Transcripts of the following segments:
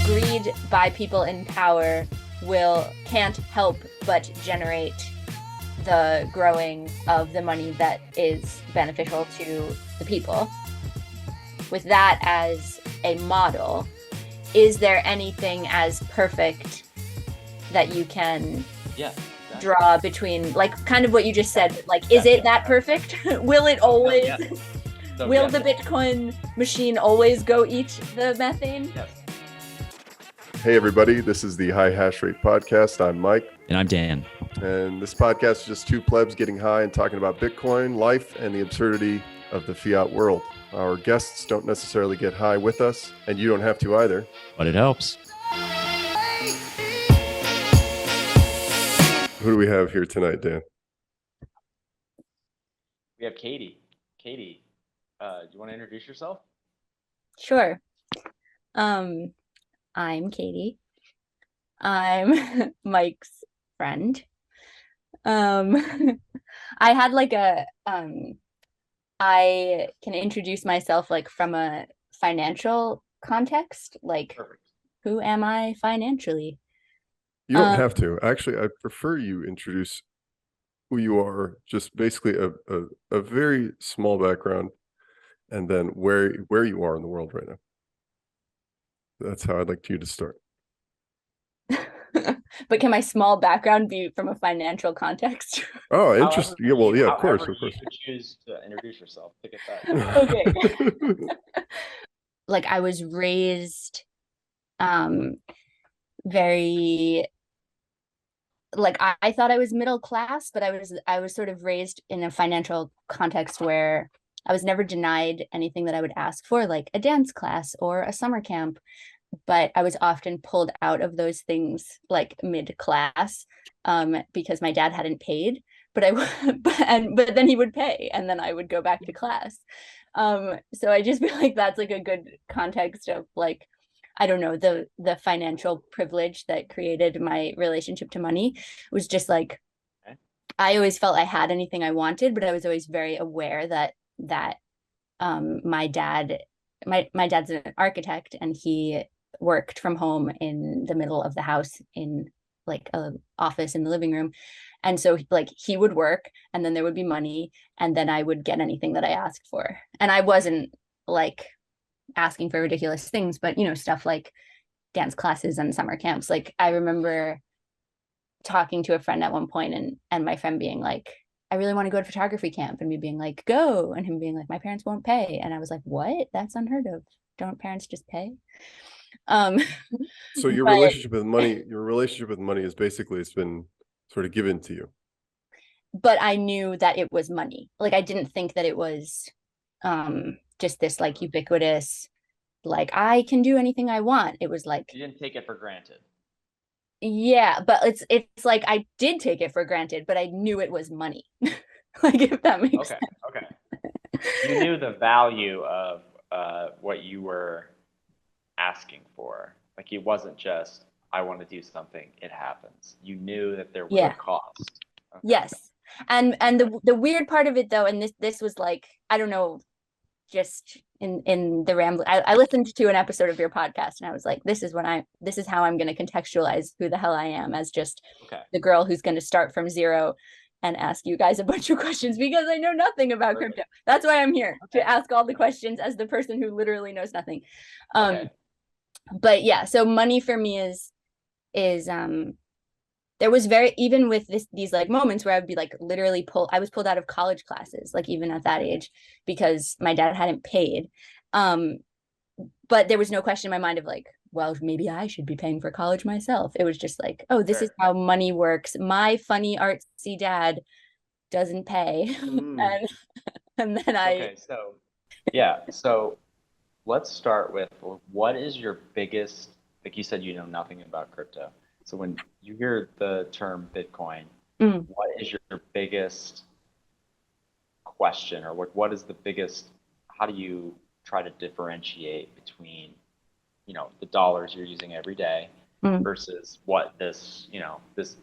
Greed by people in power can't help but generate the growing of the money that is beneficial to the people. With that as a model, is there anything as perfect that you can draw between, like, kind of what you just said, like, is it that perfect? Will it always, will the Bitcoin machine always go eat the methane? Yes. Hey everybody, this is the High Hash Rate Podcast. I'm Mike. And I'm Dan. And this podcast is just two plebs getting high and talking about Bitcoin, life, and the absurdity of the fiat world. Our guests don't necessarily get high with us, and you don't have to either. But it helps. Who do we have here tonight, Dan? We have Katie. Katie, do you want to introduce yourself? Sure. I'm Katie. I'm Mike's friend. I had like I can introduce myself like from a financial context, like Perfect. Who am I financially? You don't have to. Actually, I prefer you introduce who you are, just basically a very small background, and then where you are in the world right now. That's how I'd like you to start. But can my small background be from a financial context? Oh, interesting. Yeah, well, yeah, of course. You choose to introduce yourself. Pick it that. Okay. Like I was raised very, like I thought I was middle class, but I was sort of raised in a financial context where I was never denied anything that I would ask for, like a dance class or a summer camp. But I was often pulled out of those things like mid-class because my dad hadn't paid, but then he would pay, and then I would go back to class. So I just feel like that's like a good context of, like, I don't know, the financial privilege that created my relationship to money was just like, I always felt I had anything I wanted, but I was always very aware that my dad's an architect, and he worked from home in the middle of the house in like a office in the living room. And so like he would work, and then there would be money, and then I would get anything that I asked for. And I wasn't like asking for ridiculous things, but you know, stuff like dance classes and summer camps. Like I remember talking to a friend at one point, and my friend being like, I really want to go to photography camp, and me being like, go, and him being like, my parents won't pay. And I was like, what? That's unheard of. Don't parents just pay? So your relationship with money is basically, it's been sort of given to you. But I knew that it was money. Like I didn't think that it was just this like ubiquitous, like I can do anything I want. It was like, you didn't take it for granted. Yeah, but it's like I did take it for granted, but I knew it was money. Like, if that makes sense. Okay. You knew the value of what you were asking for. Like it wasn't just, I want to do something, it happens. You knew that there was a cost. Okay. Yes. And the weird part of it though, and this was like, I don't know, just in the rambling, I listened to an episode of your podcast, and I was like, this is how I'm going to contextualize who the hell I am, as just the girl who's going to start from zero and ask you guys a bunch of questions, because I know nothing about crypto. That's why I'm here, to ask all the questions as the person who literally knows nothing. But yeah, so money for me is there was even with these like moments where I would be like literally I was pulled out of college classes, like even at that age, because my dad hadn't paid. But there was no question in my mind of like, well, maybe I should be paying for college myself. It was just like, oh, this is how money works. My funny artsy dad doesn't pay. And then so let's start with, what is your biggest, like you said, you know nothing about crypto. So when you hear the term Bitcoin, what is your biggest question, or what is the biggest, how do you try to differentiate between, you know, the dollars you're using every day versus what this, you know, this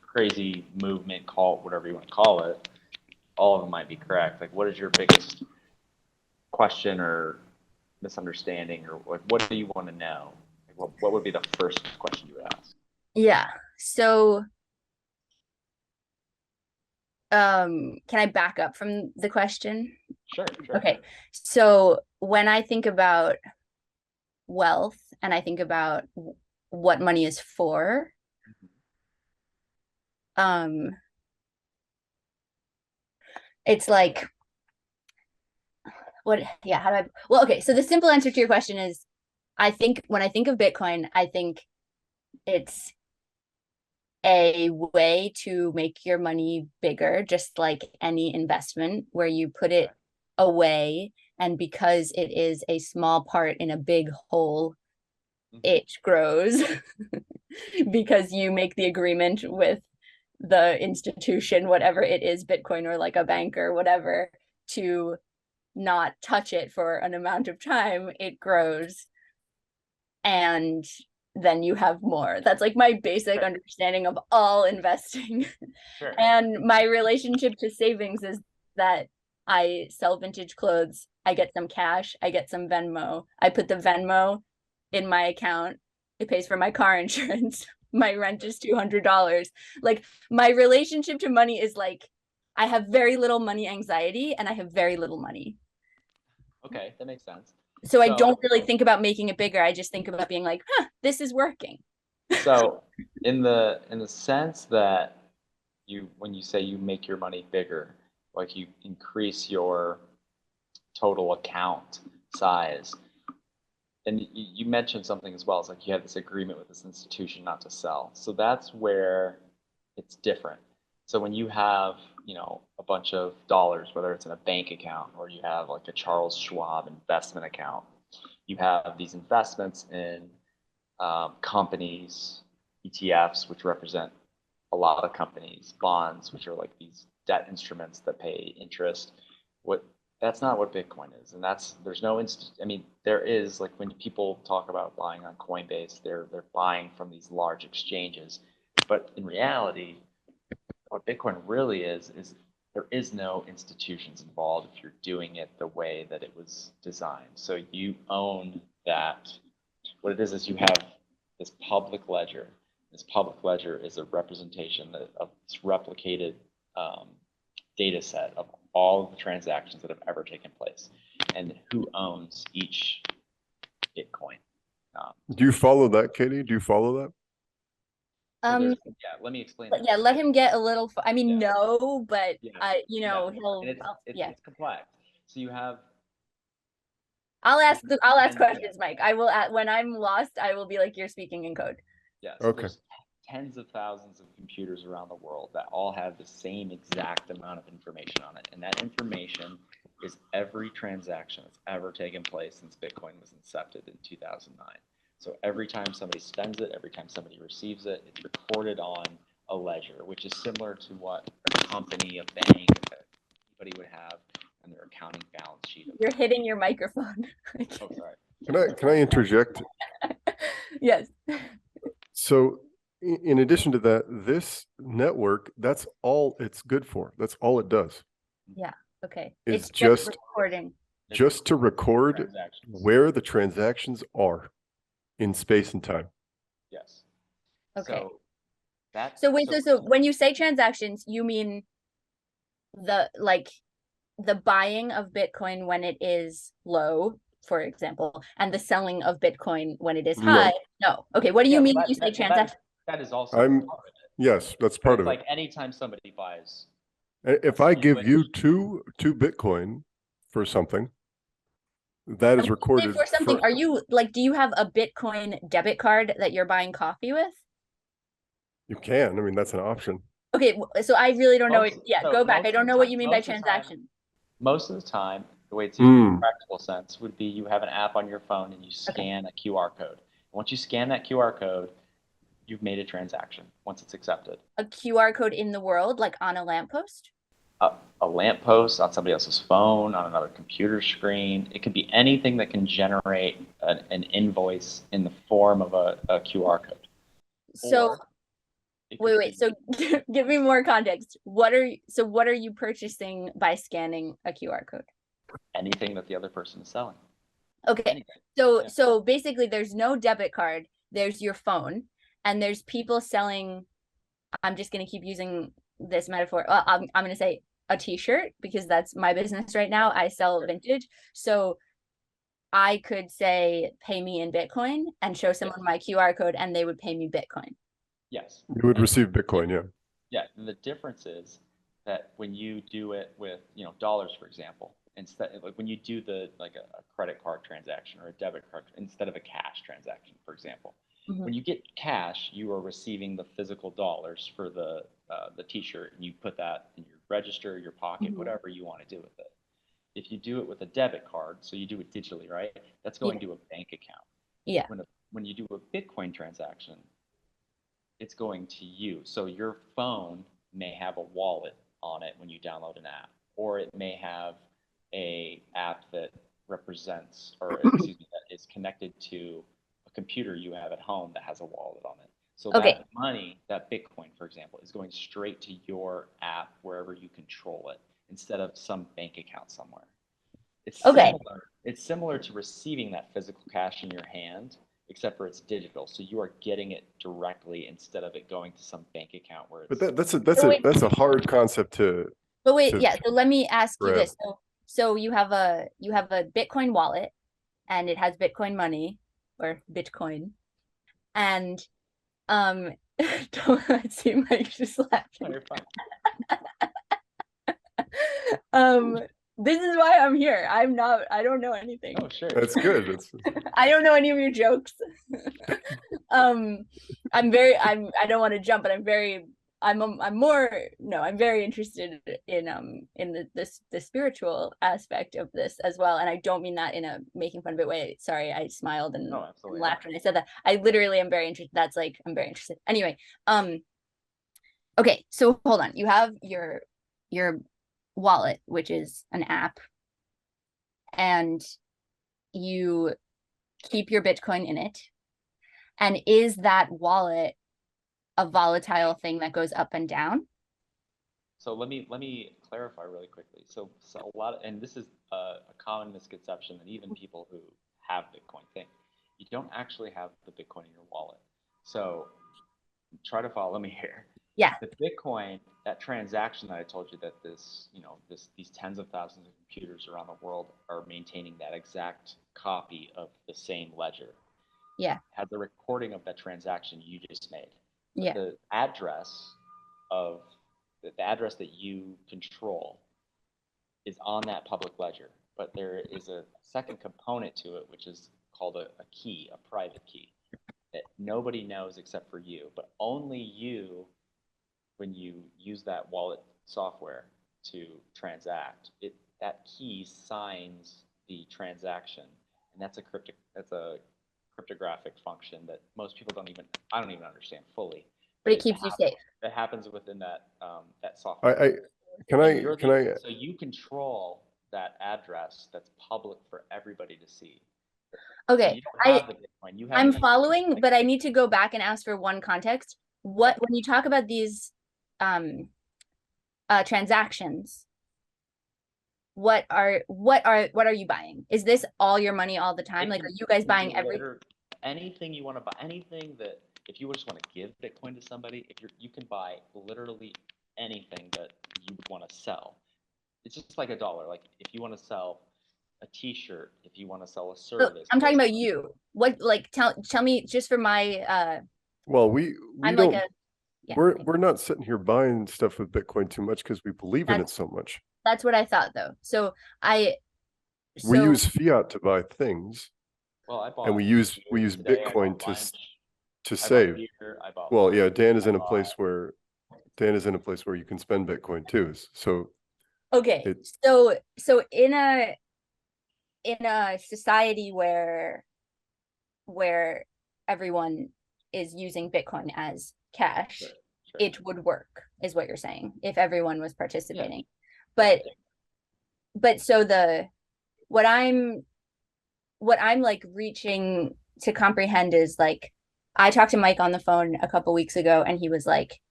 crazy movement, cult, whatever you want to call it, all of them might be correct. Like, what is your biggest question or misunderstanding, or like, what do you want to know? Like, what would be the first question you would ask? Yeah. So, can I back up from the question? Sure, sure. Okay. So when I think about wealth and I think about what money is for, um, it's like, what, yeah, how do I, well, okay. So the simple answer to your question is, I think when I think of Bitcoin, I think it's a way to make your money bigger, just like any investment where you put it away. And because it is a small part in a big whole, it grows because you make the agreement with the institution, whatever it is, Bitcoin or like a bank or whatever, to not touch it for an amount of time. It grows. And then you have more. That's like my basic understanding of all investing. Sure. And my relationship to savings is that I sell vintage clothes, I get some cash, I get some Venmo. I put the Venmo in my account. It pays for my car insurance. My rent is $200. Like my relationship to money is like I have very little money anxiety and I have very little money. Okay, that makes sense. So I don't really think about making it bigger. I just think about being like, huh, this is working. So in the sense that when you say you make your money bigger, like you increase your total account size, and you mentioned something as well. It's like you have this agreement with this institution not to sell. So that's where it's different. So when you have, a bunch of dollars, whether it's in a bank account or you have like a Charles Schwab investment account, you have these investments in companies, ETFs, which represent a lot of companies, bonds, which are like these debt instruments that pay interest. That's not what Bitcoin is, and there's no I mean, there is, like, when people talk about buying on Coinbase, they're buying from these large exchanges, but in reality, what Bitcoin really is there is no institutions involved if you're doing it the way that it was designed. So you own that. What it is you have this public ledger. This public ledger is a representation of this replicated data set of all of the transactions that have ever taken place and who owns each Bitcoin. Do you follow that, Katie? Do you follow that? So let me explain that. Yeah, let him get a little. I mean, no, but he'll. It's complex. So you have. I'll ask questions, Mike. I will when I'm lost. I will be like, you're speaking in code. Yes. Yeah, so okay. There's tens of thousands of computers around the world that all have the same exact amount of information on it, and that information is every transaction that's ever taken place since Bitcoin was incepted in 2009. So every time somebody spends it, every time somebody receives it, it's recorded on a ledger, which is similar to what a company, a bank, anybody would have on their accounting balance sheet. You're hitting your microphone. Oh, sorry. Can I interject? Yes. So in addition to that, this network, that's all it's good for. That's all it does. Yeah. Okay. It's just recording. Just to record where the transactions are in space and time. Yes. Okay. So when you say transactions, you mean the buying of Bitcoin when it is low, for example, and the selling of Bitcoin when it is high? No. Okay. What do you mean when you say transaction? That is also part of it. Yes, that's part of it. Like anytime somebody buys. If I give you two Bitcoin for something, that is recorded for something. Are you do you have a Bitcoin debit card that you're buying coffee with? You can. I mean, that's an option. Okay, so I really don't know. Go back. I don't know what you mean by transaction. Most of the time, the way it's used in a practical sense would be you have an app on your phone and you scan a QR code. Once you scan that QR code, you've made a transaction once it's accepted. A QR code in the world, like on a lamppost? A lamppost, on somebody else's phone, on another computer screen. It could be anything that can generate an invoice in the form of a QR code. So, wait. So give me more context. What are you purchasing by scanning a QR code? Anything that the other person is selling. Okay. So basically there's no debit card, there's your phone, and there's people selling, I'm just going to keep using this metaphor. Well, I'm going to say a t-shirt because that's my business right now. I sell vintage. So I could say, pay me in Bitcoin and show someone my QR code and they would pay me Bitcoin. Yes. You would receive Bitcoin, yeah. Yeah. And the difference is that when you do it with, dollars, for example, instead, like when you do like a credit card transaction or a debit card instead of a cash transaction, for example, when you get cash, you are receiving the physical dollars for the t-shirt, and you put that in your register, your pocket, whatever you want to do with it. If you do it with a debit card, so you do it digitally, right? That's going to a bank account. Yeah. When you do a Bitcoin transaction, it's going to you. So your phone may have a wallet on it when you download an app, or it may have a app that represents, or excuse me, that is connected to a computer you have at home that has a wallet on it. So that money, that Bitcoin, for example, is going straight to your app wherever you control it, instead of some bank account somewhere. It's similar to receiving that physical cash in your hand, except for it's digital. So you are getting it directly instead of it going to some bank account where it's. But that's a hard concept to. But wait, so let me ask you this. So you have a Bitcoin wallet, and it has Bitcoin money or Bitcoin, and don't see Mike just laughing. No, you're fine. This is why I'm here. I don't know anything. Oh, sure. That's good. I don't know any of your jokes. I don't want to jump, but I'm very interested in the spiritual aspect of this as well. And I don't mean that in a making fun of it way. Sorry, I smiled and laughed when I said that. I literally am very interested. That's like, I'm very interested. Anyway, okay, so hold on. You have your wallet, which is an app, and you keep your Bitcoin in it. And is that wallet a volatile thing that goes up and down? So let me clarify really quickly. So a lot of, and this is a common misconception that even people who have Bitcoin think, you don't actually have the Bitcoin in your wallet. So try to follow me here. Yeah. The Bitcoin, that transaction that I told you that these tens of thousands of computers around the world are maintaining that exact copy of the same ledger. Yeah. Has the recording of that transaction you just made. Yeah. The address that you control is on that public ledger, but there is a second component to it, which is called a key, a private key, that nobody knows except for you, but only you, when you use that wallet software to transact, that key signs the transaction, and that's a cryptographic function that most people I don't even understand fully. But it keeps you safe. That happens within that software. So you control that address that's public for everybody to see. Okay, so I'm following, but I need to go back and ask for one context. When you talk about these transactions, what are you buying? Is this all your money all the time? Like, are you guys buying anything you want to buy? Anything that, if you just want to give Bitcoin to somebody, you can buy literally anything that you would want to sell. It's just like a dollar. Like if you want to sell a T-shirt, if you want to sell a service. I'm talking about you. What, like, tell me just for my. Well, we're not sitting here buying stuff with Bitcoin too much because we believe in it so much. That's what I thought, though. So we use fiat to buy things. Well, and we use Bitcoin to save. Well, yeah, Dan is in a place where you can spend Bitcoin too. So okay, so in a society where everyone is using Bitcoin as cash, sure. It would work, is what you're saying, if everyone was participating. Yeah. But so what I'm like reaching to comprehend is, like, I talked to Mike on the phone a couple weeks ago, and he was like,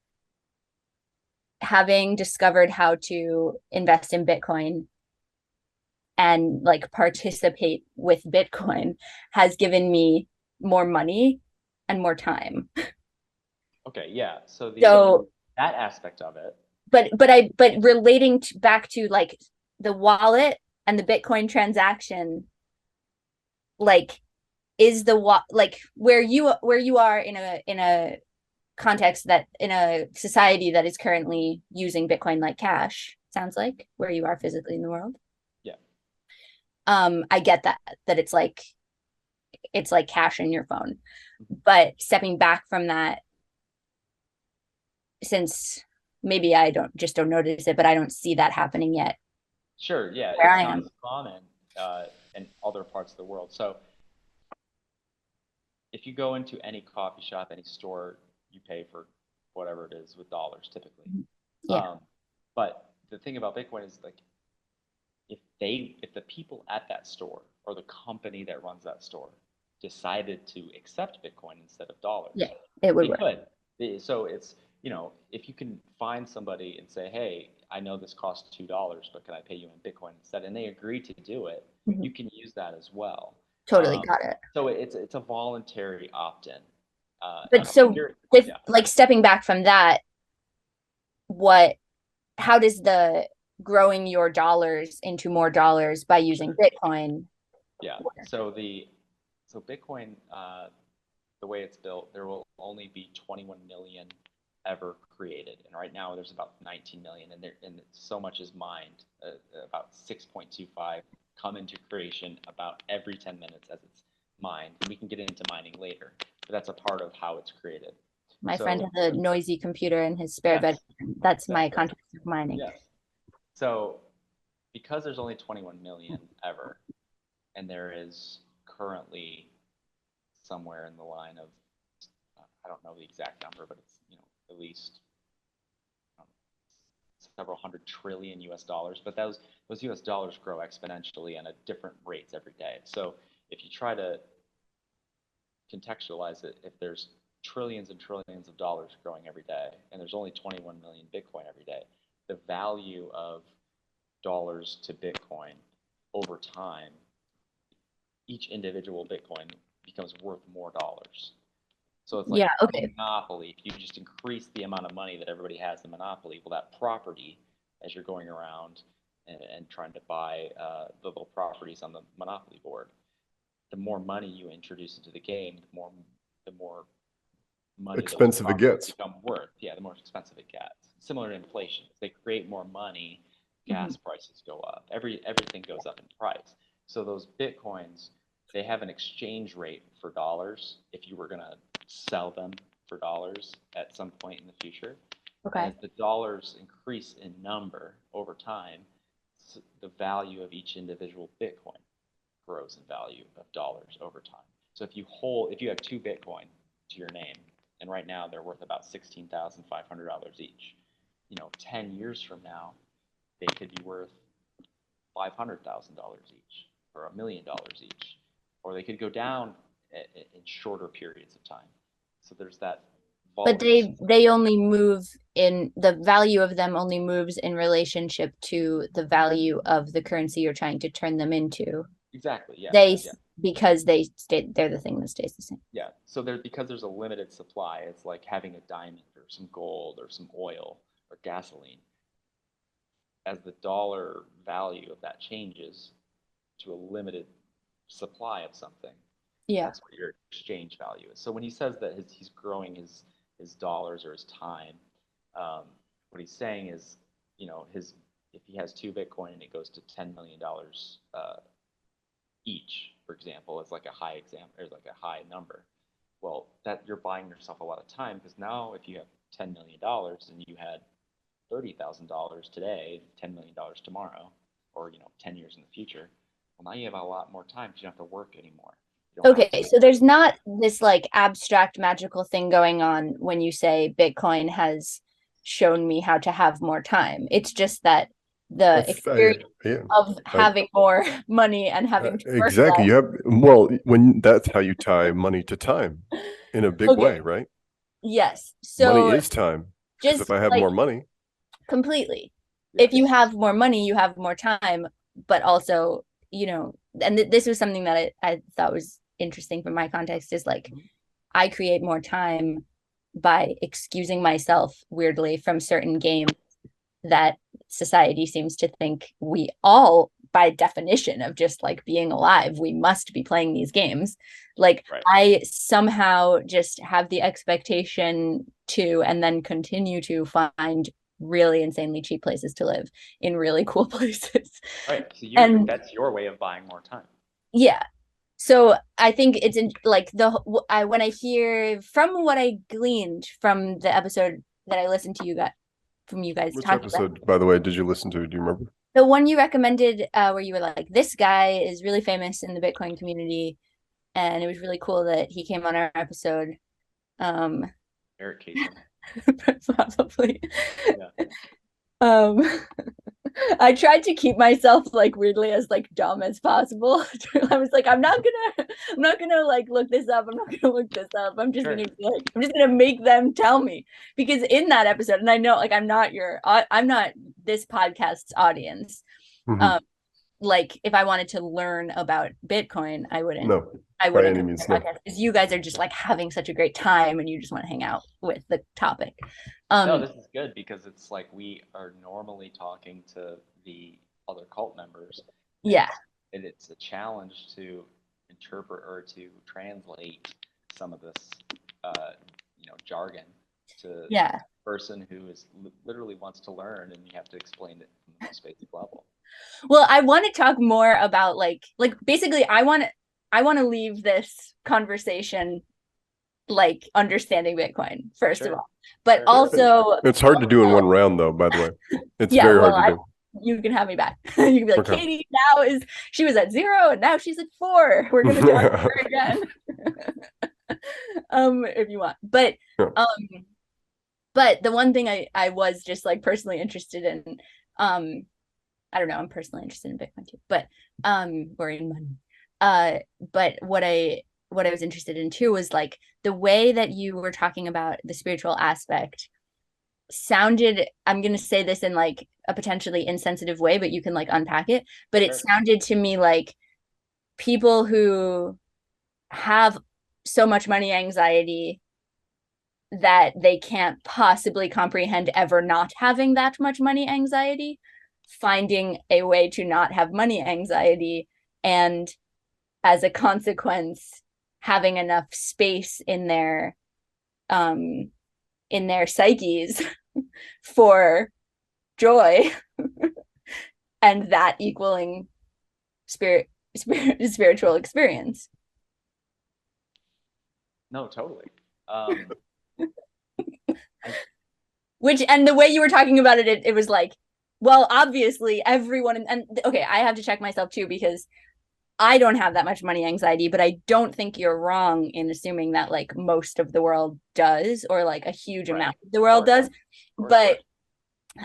having discovered how to invest in Bitcoin, and like participate with Bitcoin has given me more money and more time. Okay, yeah. So So, that aspect of it. but relating back to like the wallet and the Bitcoin transaction, like is the like where you are in a context that in a society that is currently using Bitcoin like cash, sounds like where you are physically in the world. Yeah. I get that it's like cash in your phone. But stepping back from that, since maybe I don't notice it, but I don't see that happening yet. Sure. Yeah, Where it's I not am. as common in other parts of the world. So if you go into any coffee shop, any store, you pay for whatever it is with dollars typically. Yeah. But the thing about Bitcoin is like if the people at that store or the company that runs that store decided to accept Bitcoin instead of dollars, Yeah, it would they work. could. So it's, if you can find somebody and say, hey, I know this costs $2, but can I pay you in Bitcoin instead? And they agree to do it, you can use that as well. Totally got it. So it's a voluntary opt-in. But And so with yeah, like stepping back from that, what how does the growing your dollars into more dollars by using Bitcoin yeah. work? So Bitcoin, the way it's built, there will only be 21 million ever created, and right now there's about 19 million, and so much is mined. About 6.25 come into creation about every 10 minutes as it's mined. And we can get into mining later, but that's a part of how it's created. My friend So has a noisy computer in his spare yes, bedroom. That's my exactly. context of mining. Yes. So because there's only 21 million ever, and there is currently somewhere in the line of, I don't know the exact number, but it's at least several hundred trillion US dollars. But those US dollars grow exponentially and at different rates every day. So if you try to contextualize it, if there's trillions and trillions of dollars growing every day, and there's only 21 million Bitcoin every day, the value of dollars to Bitcoin over time, each individual Bitcoin becomes worth more dollars. So it's like Yeah, a okay. monopoly. If you just increase the amount of money that everybody has in monopoly, well, that property, as you're going around and trying to buy the little properties on the monopoly board, the more money you introduce into the game, the more money those Expensive it properties gets. become worth. Yeah, the more expensive it gets. Similar to inflation. If they create more money, gas prices go up. Everything goes up in price. So those Bitcoins, they have an exchange rate for dollars if you were going to sell them for dollars at some point in the future. And Okay. as the dollars increase in number over time, the value of each individual Bitcoin grows in value of dollars over time. So if you have two Bitcoin to your name, and right now they're worth about $16,500 each, 10 years from now, they could be worth $500,000 each or $1 million each, or they could go down in shorter periods of time. So there's that. But they only move in the value of them only moves in relationship to the value of the currency you're trying to turn them into. Exactly. Yeah. They Yeah. Because they're the thing that stays the same. Yeah. So because there's a limited supply, it's like having a diamond or some gold or some oil or gasoline. As the dollar value of that changes to a limited supply of something, Yeah. that's what your exchange value is. So when he says that he's growing his dollars or his time, what he's saying is, if he has two Bitcoin and it goes to $10 million each, for example, is like a high high number. Well, that you're buying yourself a lot of time, because now if you have $10 million and you had $30,000 today, $10 million tomorrow, or 10 years in the future, well, now you have a lot more time because you don't have to work anymore. Okay, so there's not this like abstract magical thing going on when you say Bitcoin has shown me how to have more time. It's just that the experience of having more money and having to work exactly. less. When that's how you tie money to time in a big way, right? Yes. Money So is time. Because just if I have like more money, completely, Yes. if you have more money, you have more time, but also and this was something that I thought was interesting from my context, is like, I create more time by excusing myself weirdly from certain games that society seems to think we all, by definition of just like being alive, we must be playing these games. Like, right. I somehow just have the expectation to, and then continue to find really insanely cheap places to live in really cool places. Right. So that's your way of buying more time. Yeah. So I think it's like when I hear from what I gleaned from the episode that I listened to you guys. Which episode, by the way, did you listen to? Do you remember? The one you recommended, where you were like, this guy is really famous in the Bitcoin community, and it was really cool that he came on our episode. Eric Casey. Probably. Yeah. I tried to keep myself like weirdly as like dumb as possible. I was like, I'm not gonna like look this up. I'm not gonna look this up. I'm just gonna make them tell me, because in that episode, and I know like I'm not this podcast's audience. Mm-hmm. Like if I wanted to learn about Bitcoin, I wouldn't. No, I wouldn't. By any means, no. Because you guys are just like having such a great time, and you just want to hang out with the topic. No, this is good, because it's like we are normally talking to the other cult members. Yeah. And it's a challenge to interpret or to translate some of this, jargon to the person who is literally wants to learn, and you have to explain it from the most basic level. Well, I want to talk more about like basically I want to leave this conversation like understanding Bitcoin first of all, but also it's hard to do in one round though, by the way. It's very hard to do. You can have me back. You can be like, Katie now she was at 0 and now she's at 4. We're gonna talk to her again. If you want. But but the one thing I was just like personally interested in, I don't know, I'm personally interested in Bitcoin too, but or in money. But what I was interested in too was like the way that you were talking about the spiritual aspect sounded, I'm going to say this in like a potentially insensitive way, but you can like unpack it. But it sounded to me like people who have so much money anxiety that they can't possibly comprehend ever not having that much money anxiety, finding a way to not have money anxiety, and as a consequence having enough space in their psyches for joy and that equaling spiritual experience. No, totally. Which, and the way you were talking about it, it was like, well, obviously everyone, and okay, I have to check myself too, because I don't have that much money anxiety, but I don't think you're wrong in assuming that like most of the world does, or like a huge amount of the world does. But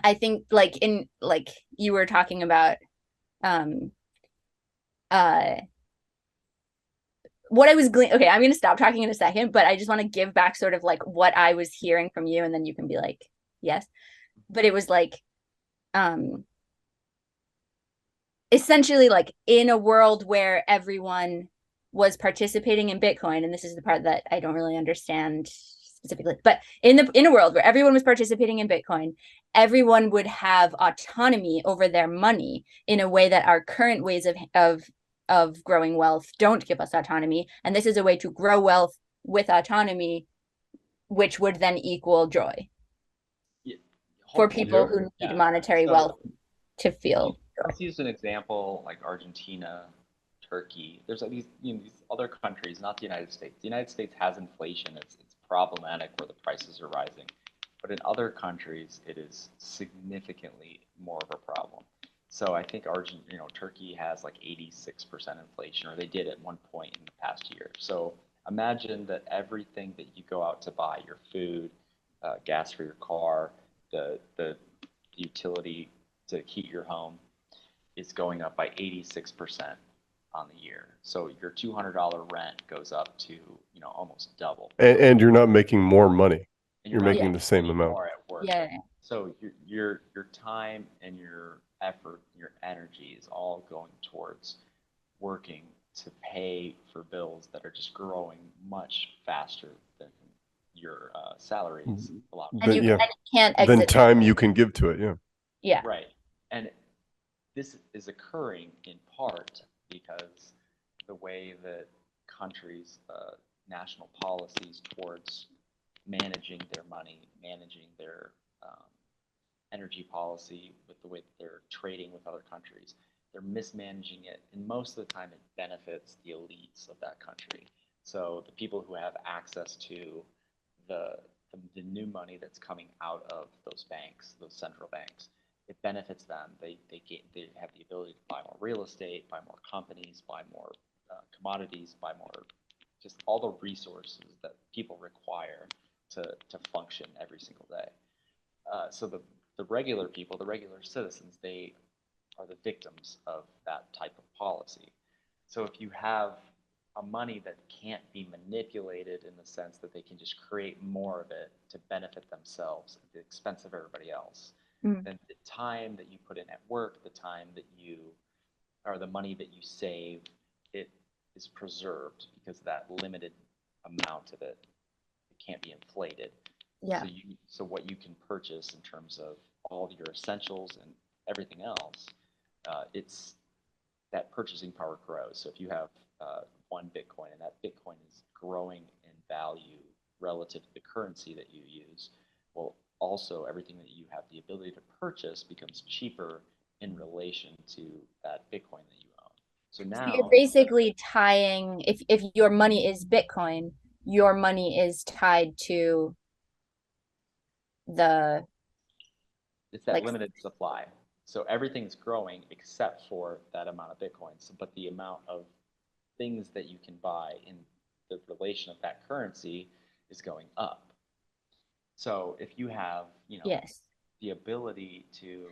I think like in like you were talking about what I was okay, I'm going to stop talking in a second, but I just want to give back sort of like what I was hearing from you, and then you can be like, yes. But it was like essentially like in a world where everyone was participating in Bitcoin, and this is the part that I don't really understand specifically, but in a world where everyone was participating in Bitcoin, everyone would have autonomy over their money in a way that our current ways of growing wealth don't give us autonomy. And this is a way to grow wealth with autonomy, which would then equal joy for people who need monetary wealth to feel. Let's use an example like Argentina, Turkey. There's like these other countries, not the United States. The United States has inflation. It's problematic where the prices are rising. But in other countries, it is significantly more of a problem. So I think Turkey has like 86% inflation, or they did at one point in the past year. So imagine that everything that you go out to buy, your food, gas for your car, the utility to heat your home, is going up by 86% on the year. So your $200 rent goes up to almost double. And you're not making more money. You're making the same amount. More at work. Yeah. So your time and your effort, your energy is all going towards working to pay for bills that are just growing much faster than your salaries. A lot of and you can't Than exit. time you can give to it. Yeah. right. And this is occurring in part because the way that countries, national policies towards managing their money, managing their energy policy with the way that they're trading with other countries, they're mismanaging it, and most of the time it benefits the elites of that country. So the people who have access to the the new money that's coming out of those banks, those central banks, it benefits them. They have the ability to buy more real estate, buy more companies, buy more commodities, buy more, just all the resources that people require to function every single day. So the regular people, the regular citizens, they are the victims of that type of policy. So if you have a money that can't be manipulated in the sense that they can just create more of it to benefit themselves at the expense of everybody else, then the time that you put in at work, the time that you, or the money that you save, it is preserved because that limited amount of it can't be inflated. Yeah. So what you can purchase in terms of all of your essentials and everything else, it's that purchasing power grows. So if you have one Bitcoin and that Bitcoin is growing in value relative to the currency that you use, well, also everything that you have the ability to purchase becomes cheaper in relation to that Bitcoin that you own. So now you're basically tying, if your money is Bitcoin, your money is tied to the, it's that limited supply. So everything's growing except for that amount of Bitcoins. But the amount of things that you can buy in the relation of that currency is going up. So if you have, yes, the ability to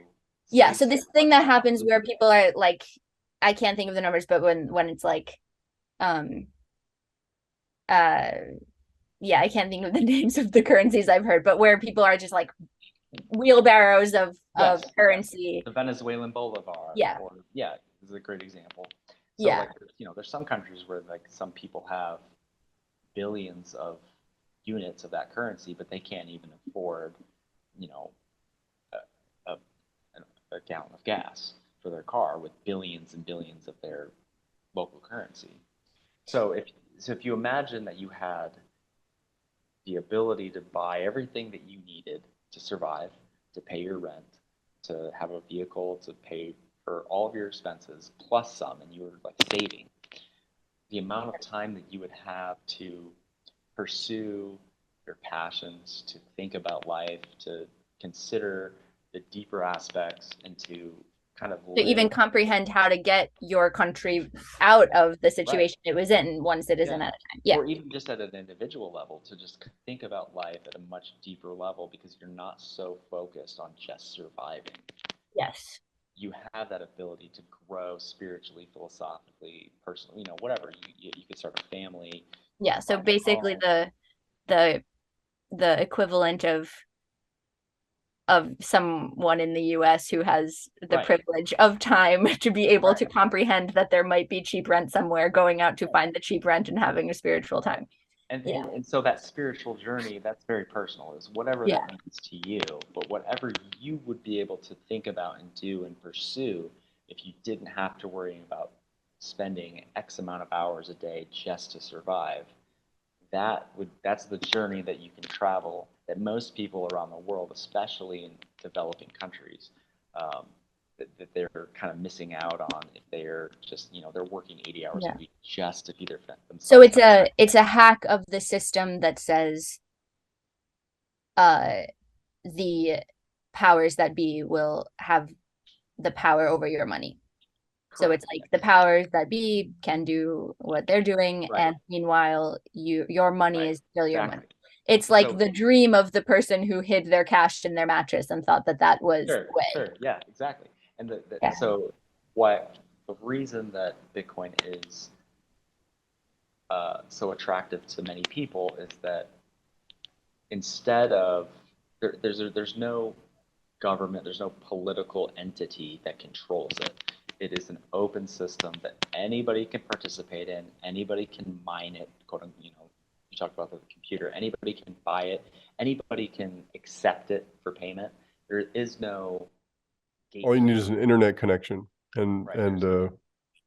yeah. So this thing that happens where people are like, I can't think of the numbers, but when it's like, yeah, I can't think of the names of the currencies I've heard, but where people are just like wheelbarrows of currency. The Venezuelan bolivar. Yeah. Or this is a great example. So Yeah. like, there's some countries where like some people have billions of units of that currency, but they can't even afford, a, a gallon of gas for their car with billions and billions of their local currency. So if you imagine that you had the ability to buy everything that you needed to survive, to pay your rent, to have a vehicle, to pay for all of your expenses, plus some, and you were like saving, the amount of time that you would have to pursue your passions, to think about life, to consider the deeper aspects, and to kind of to even comprehend how to get your country out of the situation it was in, one citizen at a time. Yeah. Or even just at an individual level, to just think about life at a much deeper level because you're not so focused on just surviving. Yes. You have that ability to grow spiritually, philosophically, personally, whatever. You could start a family. Yeah. So basically the equivalent of someone in the US who has the privilege of time to be able to comprehend that there might be cheap rent somewhere, going out to find the cheap rent and having a spiritual time. And so that spiritual journey, that's very personal, is whatever that means to you, but whatever you would be able to think about and do and pursue if you didn't have to worry about spending X amount of hours a day just to survive, that's the journey that you can travel, that most people around the world, especially in developing countries, that they're kind of missing out on if they're just, they're working 80 hours a week just to feed themselves. So it's a hack of the system that says the powers that be will have the power over your money. So it's like the powers that be can do what they're doing, and meanwhile, your money is still your money. It's like the dream of the person who hid their cash in their mattress and thought that was the way. Sure, yeah, exactly. And so the reason that Bitcoin is so attractive to many people is that instead of there's no government, there's no political entity that controls it. It is an open system that anybody can participate in. Anybody can mine it. You talked about the computer. Anybody can buy it. Anybody can accept it for payment. There is no All you need is gatekeeping. an internet connection and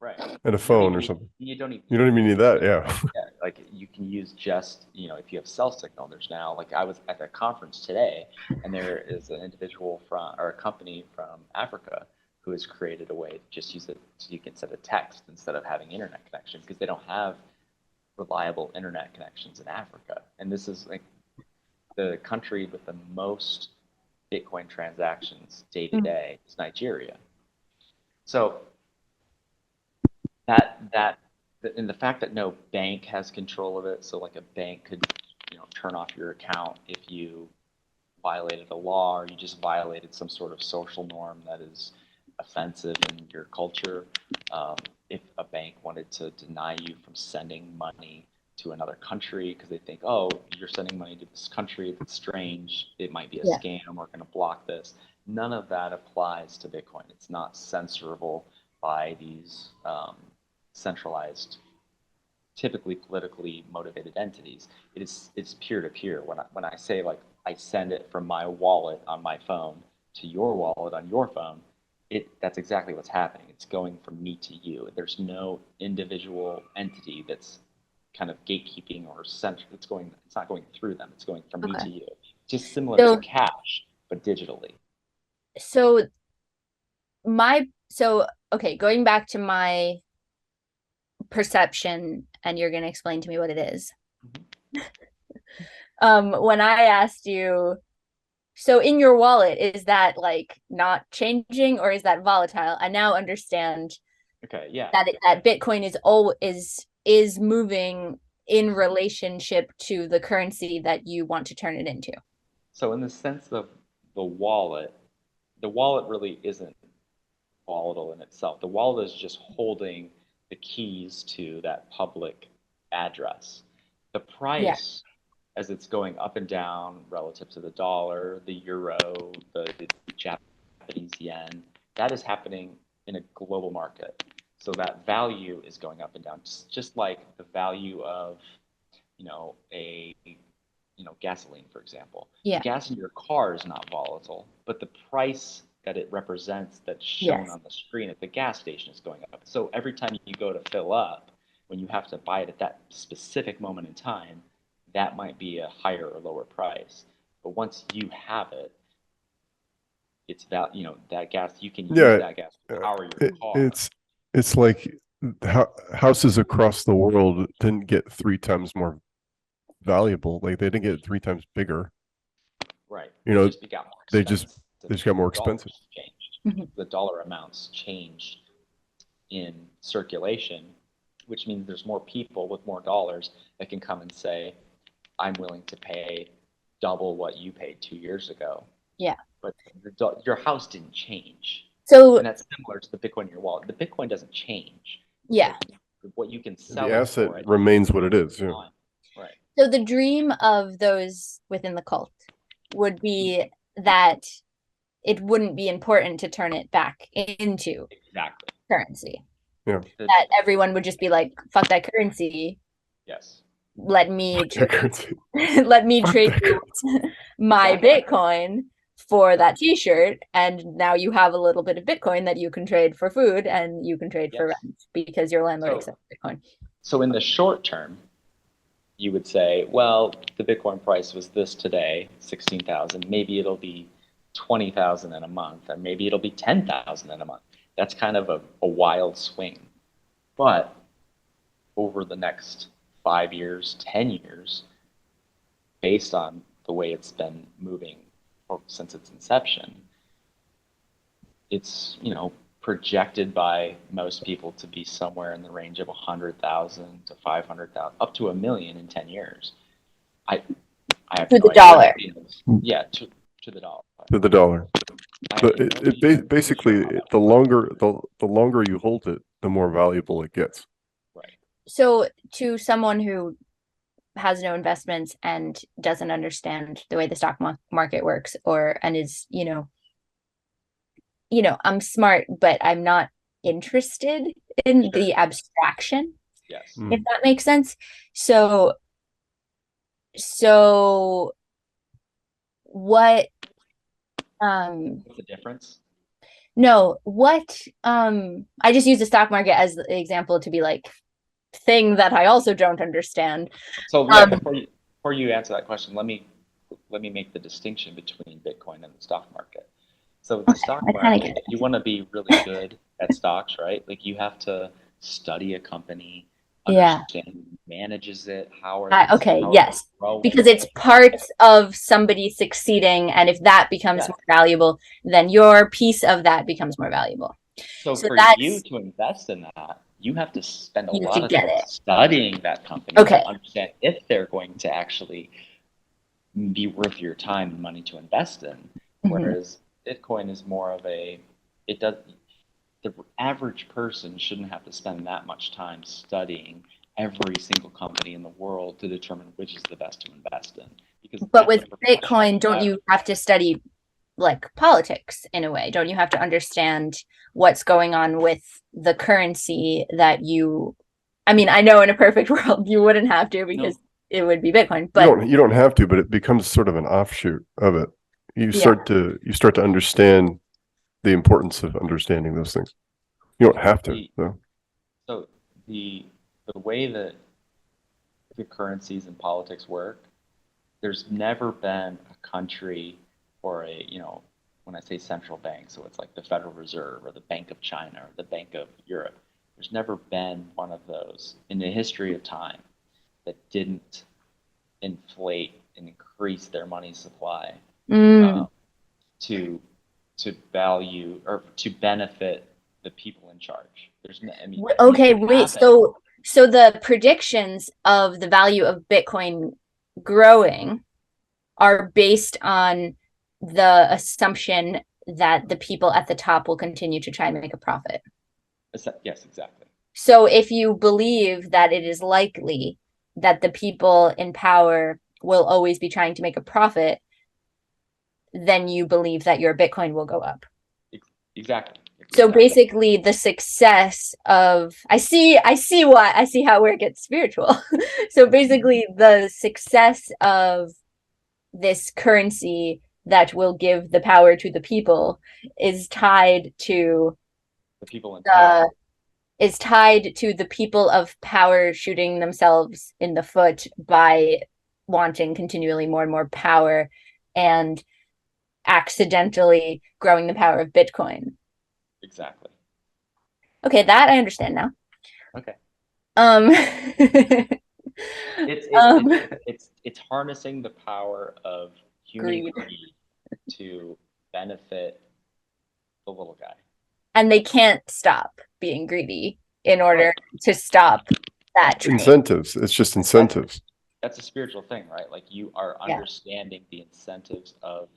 Right. Right. a phone or something. You don't even need that. Yeah. Yeah, like you can use just, if you have cell signal, there's now, like I was at a conference today, and there is an individual or a company from Africa who has created a way to just use it so you can send a text instead of having internet connection, because they don't have reliable internet connections in Africa. And this is like the country with the most Bitcoin transactions day to day is Nigeria. So and the fact that no bank has control of it, so like a bank could, turn off your account if you violated a law or you just violated some sort of social norm that is offensive in your culture. If a bank wanted to deny you from sending money to another country because they think, oh, you're sending money to this country that's strange, it might be a scam, we're going to block this. None of that applies to Bitcoin. It's not censorable by these centralized, typically politically motivated entities. It's peer-to-peer. When I say, like, I send it from my wallet on my phone to your wallet on your phone, that's exactly what's happening. It's going from me to you. There's no individual entity that's kind of gatekeeping or central. It's not going through them. It's going from me to you. Just similar to cash, but digitally. Going back to my perception, and you're going to explain to me what it is. When I asked you, so in your wallet, is that like not changing or is that volatile? I now understand that Bitcoin is moving in relationship to the currency that you want to turn it into. So in the sense of the wallet really isn't volatile in itself. The wallet is just holding the keys to that public address. The price, as it's going up and down relative to the dollar, the euro, the Japanese yen, that is happening in a global market. So that value is going up and down, just like the value of, gasoline, for example. The gas in your car is not volatile, but the price that it represents that's shown on the screen at the gas station is going up. So every time you go to fill up, when you have to buy it at that specific moment in time, that might be a higher or lower price. But once you have it, it's that gas, you can use that gas to power your car. It's like houses across the world didn't get 3 times more valuable. Like they didn't get 3 times bigger. Right. They just got more expensive. The dollar amounts changed in circulation, which means there's more people with more dollars that can come and say, I'm willing to pay double what you paid 2 years ago. Yeah. But your house didn't change. And that's similar to the Bitcoin in your wallet. The Bitcoin doesn't change. Yeah. What you can sell the asset remains what it is. Yeah. Right. So the dream of those within the cult would be that it wouldn't be important to turn it back into currency. Yeah. That everyone would just be like, fuck that currency. Yes. Let me trade you my Bitcoin for that t-shirt, and now you have a little bit of Bitcoin that you can trade for food and you can trade for rent because your landlord accepts Bitcoin. So in the short term, you would say, well, the Bitcoin price was this today, 16,000. Maybe it'll be 20,000 in a month, and maybe it'll be 10,000 in a month. That's kind of a wild swing. But over the next 5 years, 10 years, based on the way it's been moving since its inception, it's, projected by most people to be somewhere in the range of 100,000 to 500,000, up to 1 million in 10 years. I have to the dollar. Yeah, to the dollar. To the dollar. But basically, the longer you hold it, the more valuable it gets. Right. So to someone who has no investments and doesn't understand the way the stock market works, and is, I'm smart, but I'm not interested in Sure. the abstraction, Yes. if that makes sense. So what What's the difference? no, what I just use the stock market as the example to be like thing that I also don't understand. So yeah, before you answer that question, let me make the distinction between Bitcoin and the stock market. So with the stock market, if you want to be really good at stocks, right? Like you have to study a company, understand who manages it, Okay, how are they yes. growing, Because it's parts of somebody succeeding, and if that becomes more valuable, then your piece of that becomes more valuable. So for you that's to invest in that, you have to spend a you have to lot of get time it. studying that company Okay. to understand if they're going to actually be worth your time and money to invest in. Whereas Bitcoin is more of the average person shouldn't have to spend that much time studying every single company in the world to determine which is the best to invest in. But with Bitcoin, don't you have to study like politics in a way? Don't you have to understand what's going on with the currency that you, I mean, I know in a perfect world you wouldn't have to because it would be Bitcoin, but you don't have to, but it becomes sort of an offshoot of it. You start to understand the importance of understanding those things. You don't have to, though. So the way that the currencies and politics work, there's never been a country or when I say central bank, so it's like the Federal Reserve or the Bank of China or the Bank of Europe. There's never been one of those in the history of time that didn't inflate and increase their money supply to value or to benefit the people in charge. Okay, wait. So the predictions of the value of Bitcoin growing are based on the assumption that the people at the top will continue to try and make a profit. Yes, exactly. So if you believe that it is likely that the people in power will always be trying to make a profit, then you believe that your Bitcoin will go up. Exactly. So basically the success of I see how where it gets spiritual. So basically the success of this currency that will give the power to the people is tied to the people in power. Is tied to the people of power shooting themselves in the foot by wanting continually more and more power and accidentally growing the power of Bitcoin. Exactly. Okay, that I understand now. Okay. It's harnessing the power of human greed to benefit the little guy. And they can't stop being greedy in order to stop that train. Incentives. It's just incentives. That's a spiritual thing, right? Like you are understanding the incentives of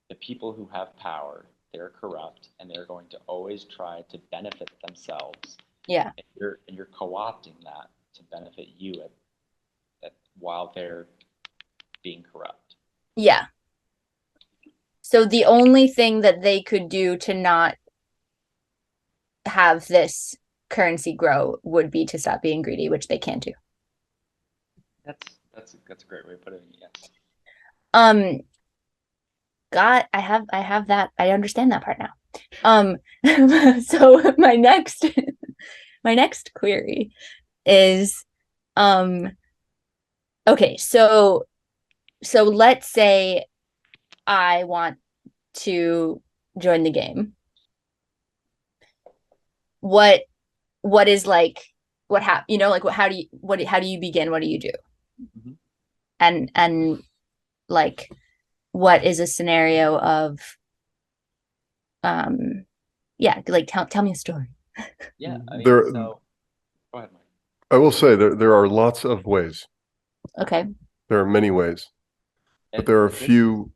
the people who have power. They're corrupt and they're going to always try to benefit themselves. Yeah. And you're co-opting that to benefit you while they're being corrupt. Yeah. So the only thing that they could do to not have this currency grow would be to stop being greedy, which they can't do. That's a great way of putting it. Yes. God, I have that. I understand that part now. So my next query is, okay, so let's say I want to join the game. What is like what how do you begin? What do you do? And like what is a scenario of like tell me a story. Yeah, go ahead, Mike. I will say there are lots of ways. Okay. There are many ways, but there are few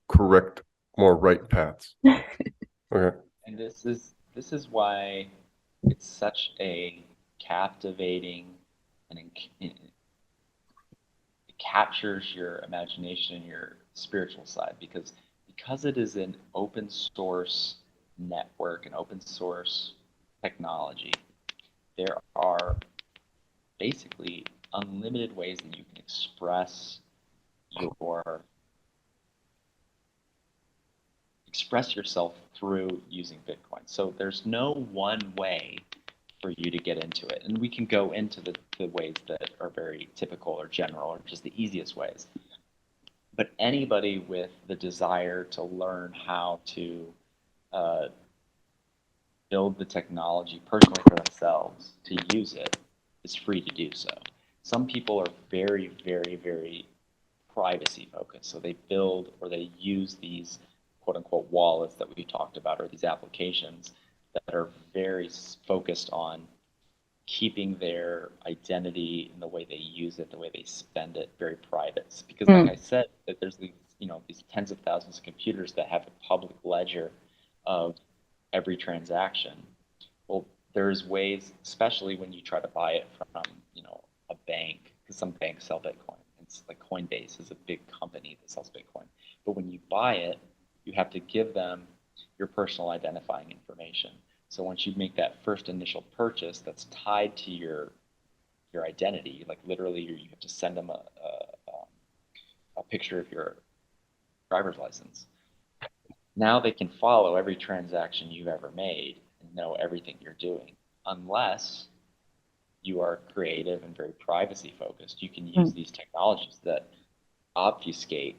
correct, more right paths. Okay. And this is why it's such a captivating and it captures your imagination and your spiritual side because it is an open source network, an open source technology, there are basically unlimited ways that you can express yourself through using Bitcoin. So there's no one way for you to get into it. And we can go into the ways that are very typical or general or just the easiest ways. But anybody with the desire to learn how to build the technology personally for themselves to use it is free to do so. Some people are very, very, very privacy focused. So they build or they use these quote unquote wallets that we talked about, or these applications that are very focused on keeping their identity and the way they use it, the way they spend it, very private. Because like I said, that there's these, these tens of thousands of computers that have a public ledger of every transaction. Well, there's ways, especially when you try to buy it from, a bank, because some banks sell Bitcoin. It's like Coinbase is a big company that sells Bitcoin. But when you buy it, you have to give them your personal identifying information. So once you make that first initial purchase that's tied to your identity, like literally you have to send them a picture of your driver's license. Now they can follow every transaction you've ever made and know everything you're doing, unless you are creative and very privacy focused. You can use these technologies that obfuscate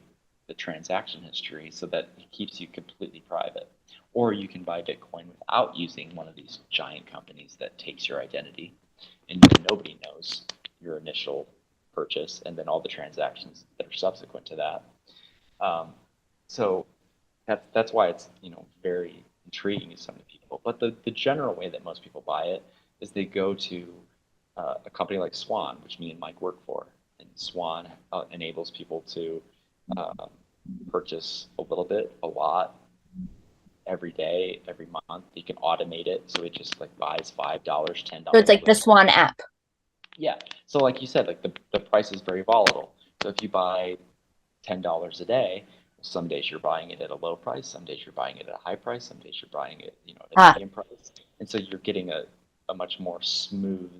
the transaction history so that it keeps you completely private. Or you can buy Bitcoin without using one of these giant companies that takes your identity, and nobody knows your initial purchase and then all the transactions that are subsequent to that. So that's why it's very intriguing to so many people. But the general way that most people buy it is they go to a company like Swan, which me and Mike work for, and Swan enables people to purchase a little bit, a lot, every day, every month. You can automate it, so it just like buys $5, $10. So it's like the Swan app. Yeah. So like you said, like the price is very volatile. So if you buy $10 a day, some days you're buying it at a low price, some days you're buying it at a high price, some days you're buying it, at a medium price, and so you're getting a much more smooth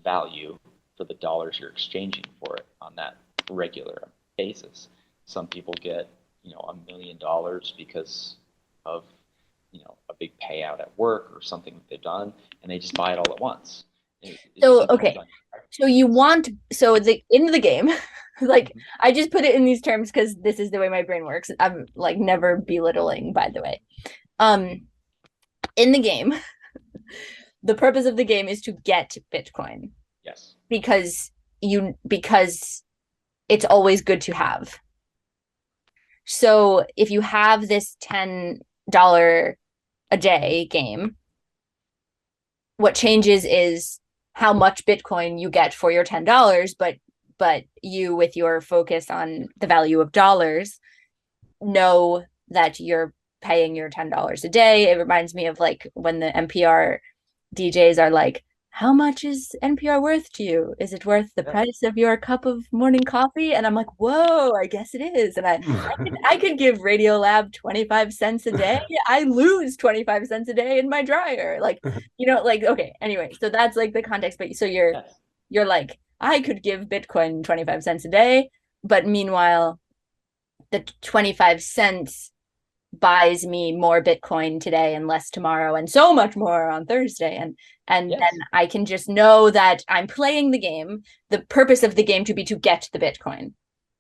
value for the dollars you're exchanging for it on that regular basis. Some people get $1 million because of a big payout at work or something that they've done, and they just buy it all at once. So okay, so in the game, like I just put it in these terms because this is the way my brain works. I'm like never belittling, by the way. In the game, the purpose of the game is to get Bitcoin. Yes. Because it's always good to have. So if you have this $10 a day game, what changes is how much Bitcoin you get for your $10, but you, with your focus on the value of dollars, know that you're paying your $10 a day. It reminds me of like when the NPR DJs are like, how much is NPR worth to you? Is it worth the price of your cup of morning coffee? And I'm like, whoa, I guess it is. And I could give Radiolab 25 cents a day. I lose 25 cents a day in my dryer. Like, okay, anyway, so that's like the context. But so you're like, I could give Bitcoin 25 cents a day, but meanwhile, the 25 cents buys me more Bitcoin today and less tomorrow and so much more on Thursday. And then I can just know that I'm playing the game, the purpose of the game to be to get the Bitcoin.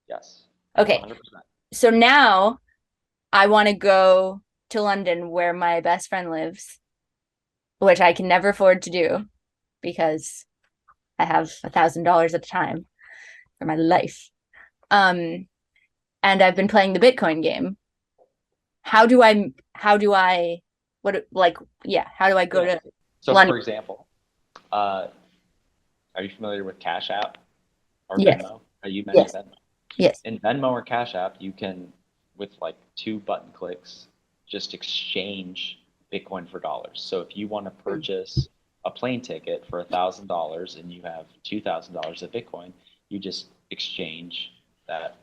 Yes. Okay. 100%. So now I want to go to London where my best friend lives, which I can never afford to do because I have $1,000 at a time for my life. And I've been playing the Bitcoin game. How do I go to So London? For example, are you familiar with Cash App or Yes. Venmo? You mentioned Venmo. Yes. In Venmo or Cash App, you can, with like 2 button clicks, just exchange Bitcoin for dollars. So if you want to purchase a plane ticket for $1,000 and you have $2,000 of Bitcoin, you just exchange that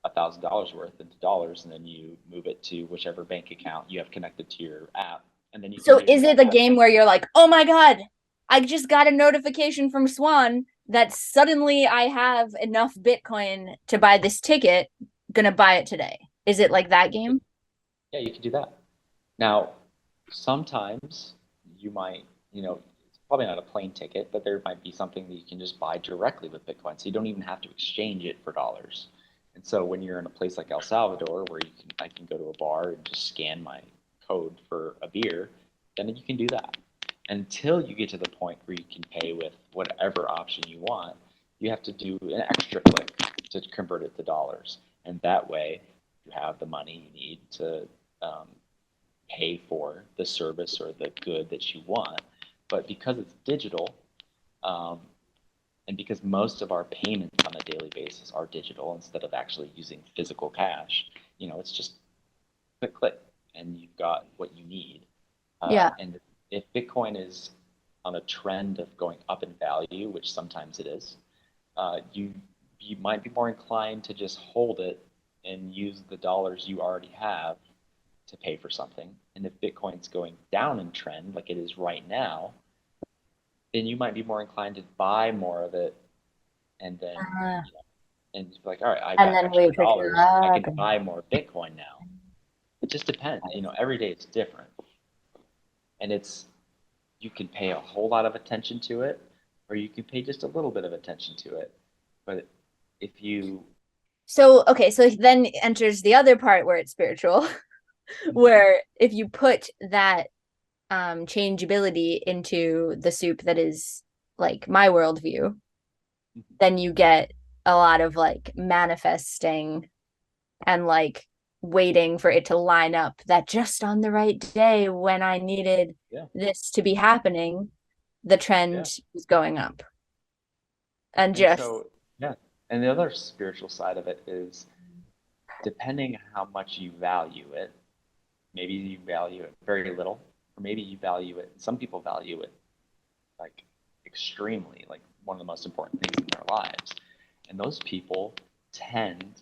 $1,000 worth into dollars, and then you move it to whichever bank account you have connected to your app, And then you can So use is it that. the game where you're like, oh my God, I just got a notification from Swan that suddenly I have enough Bitcoin to buy this ticket, gonna buy it today? Is it like that game? Yeah, you can do that. Now, sometimes you might, it's probably not a plane ticket, but there might be something that you can just buy directly with Bitcoin. So you don't even have to exchange it for dollars. And so when you're in a place like El Salvador, where I can go to a bar and just scan my code for a beer, then you can do that. Until you get to the point where you can pay with whatever option you want, you have to do an extra click to convert it to dollars. And that way, you have the money you need to um, pay for the service or the good that you want. But because it's digital, um, and because most of our payments on a daily basis are digital instead of actually using physical cash, it's just click, click, and you've got what you need. Yeah. And if Bitcoin is on a trend of going up in value, which sometimes it is, you might be more inclined to just hold it and use the dollars you already have to pay for something. And if Bitcoin's going down in trend, like it is right now, then you might be more inclined to buy more of it, and then and be like, all right, I And got then extra wait for it to dollars, I can up. buy more Bitcoin now. It just depends. Every day it's different, and you can pay a whole lot of attention to it, or you can pay just a little bit of attention to it. But if you So, okay, so then enters the other part where it's spiritual, where if you put that changeability into the soup that is like my worldview, then you get a lot of like manifesting and like waiting for it to line up that just on the right day when I needed this to be happening, the trend is going up. And just so and the other spiritual side of it is depending on how much you value it, maybe you value it very little, or maybe you value it, some people value it like extremely, like one of the most important things in their lives. And those people tend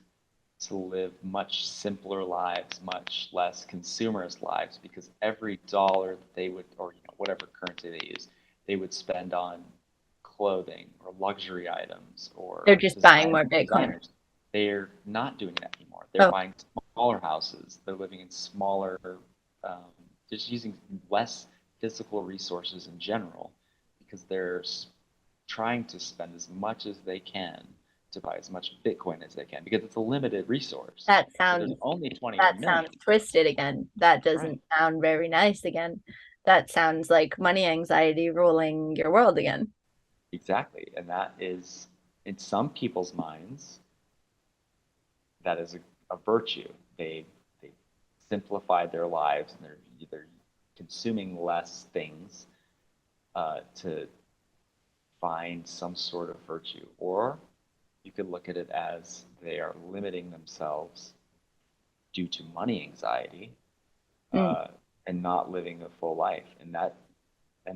to live much simpler lives, much less consumerist lives, because every dollar that they would, or whatever currency they use, they would spend on clothing or luxury items or they're just buying more Bitcoin. designers. They're not doing that anymore. They're buying smaller houses. They're living in smaller, just using less physical resources in general, because they're trying to spend as much as they can to buy as much Bitcoin as they can, because it's a limited resource. That sounds so there's only 21 million. Sounds twisted again. That doesn't sound very nice again. That sounds like money anxiety ruling your world again. Exactly. And that is, in some people's minds, that is a virtue. They simplified their lives, and they're consuming less things to find some sort of virtue. Or you could look at it as they are limiting themselves due to money anxiety and not living a full life. And